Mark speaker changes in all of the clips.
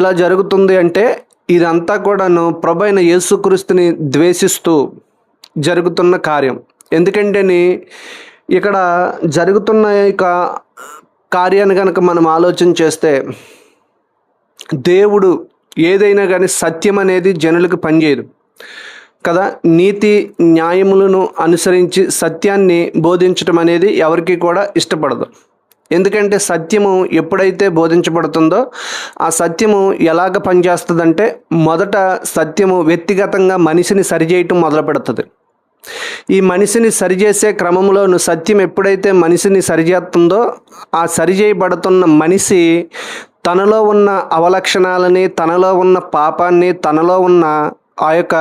Speaker 1: ఇలా జరుగుతుంది అంటే ఇదంతా కూడాను ప్రభైన యేసుక్రీస్తుని ద్వేషిస్తూ జరుగుతున్న కార్యం. ఎందుకంటేని ఇక్కడ జరుగుతున్న కార్యాన్ని కనుక మనం ఆలోచన చేస్తే, దేవుడు ఏదైనా కానీ సత్యం అనేది జనులకు పనిచేయదు కదా. నీతి న్యాయములను అనుసరించి సత్యాన్ని బోధించడం అనేది ఎవరికి కూడా ఇష్టపడదు. ఎందుకంటే సత్యము ఎప్పుడైతే బోధించబడుతుందో ఆ సత్యము ఎలాగ పనిచేస్తుందంటే, మొదట సత్యము వ్యక్తిగతంగా మనిషిని సరిచేయటం మొదలు పెడుతుంది. ఈ మనిషిని సరిచేసే క్రమంలోను సత్యం ఎప్పుడైతే మనిషిని సరిచేస్తుందో, ఆ సరిచేయబడుతున్న మనిషి తనలో ఉన్న అవలక్షణాలని, తనలో ఉన్న పాపాన్ని, తనలో ఉన్న ఆ యొక్క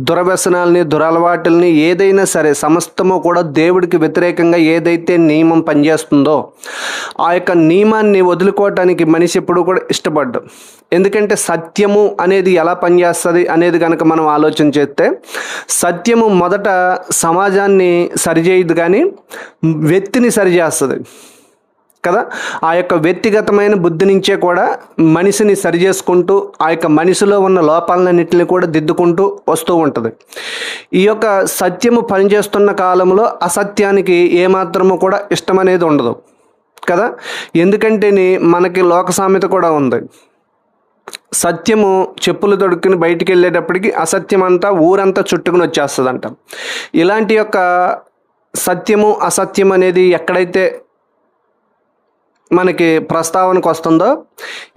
Speaker 1: దురవ్యసనాలని, దురలవాటుల్ని ఏదైనా సరే సమస్తము కూడా దేవుడికి వ్యతిరేకంగా ఏదైతే నియమం పనిచేస్తుందో ఆ యొక్క నియమాన్ని వదులుకోవటానికి మనిషి ఎప్పుడు కూడా ఇష్టపడ్డు. ఎందుకంటే సత్యము అనేది ఎలా పనిచేస్తుంది అనేది కనుక మనం ఆలోచన చేస్తే, సత్యము మొదట సమాజాన్ని సరిచేయదు కానీ వ్యక్తిని సరిచేస్తుంది కదా. ఆ యొక్క వ్యక్తిగతమైన బుద్ధి నుంచే కూడా మనిషిని సరిచేసుకుంటూ ఆ యొక్క మనిషిలో ఉన్న లోపాలన్నింటినీ కూడా దిద్దుకుంటూ వస్తూ ఉంటుంది. ఈ యొక్క సత్యము పనిచేస్తున్న కాలంలో అసత్యానికి ఏమాత్రము కూడా ఇష్టం అనేది ఉండదు కదా. ఎందుకంటే మనకి లోక సామెత కూడా ఉంది, సత్యము చెప్పులు తొడుక్కుని బయటికి వెళ్ళేటప్పటికి అసత్యం అంతా ఊరంతా చుట్టుకుని వచ్చేస్తుందంట. ఇలాంటి యొక్క సత్యము అసత్యం అనేది ఎక్కడైతే మనకి ప్రస్తావనకు వస్తుందో,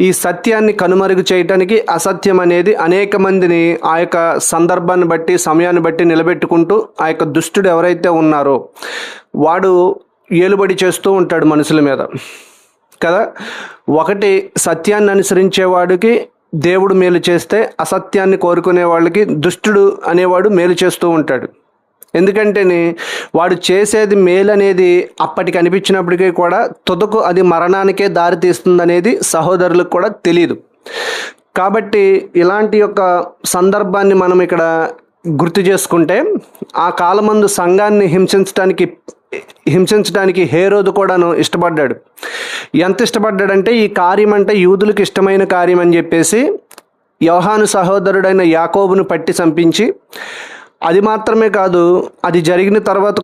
Speaker 1: ఈ సత్యాన్ని కనుమరుగు చేయటానికి అసత్యం అనేది అనేక మందిని ఆ యొక్క సందర్భాన్ని బట్టి సమయాన్ని బట్టి నిలబెట్టుకుంటూ ఆ యొక్క దుష్టుడు ఎవరైతే ఉన్నారో వాడు ఏలుబడి చేస్తూ ఉంటాడు మనుషుల మీద కదా. ఒకటి సత్యాన్ని అనుసరించేవాడికి దేవుడు మేలు చేస్తే, అసత్యాన్ని కోరుకునే వాళ్ళకి దుష్టుడు అనేవాడు మేలు చేస్తూ ఉంటాడు. ఎందుకంటే వాడు చేసేది మేలు అనేది అప్పటికి అనిపించినప్పటికీ కూడా తుదకు అది మరణానికే దారి తీస్తుందనేది సహోదరులకు కూడా తెలియదు. కాబట్టి ఇలాంటి యొక్క సందర్భాన్ని మనం ఇక్కడ గుర్తు చేసుకుంటే, ఆ కాలమందు సంఘాన్ని హింసించడానికి హేరోదు కూడాను ఇష్టపడ్డాడు. ఎంత ఇష్టపడ్డాడంటే, ఈ కార్యం అంటే యూదులకు ఇష్టమైన కార్యం అని చెప్పేసి యోహాను సహోదరుడైన యాకోబును పట్టి చంపించి, అది మాత్రమే కాదు, అది జరిగిన తర్వాత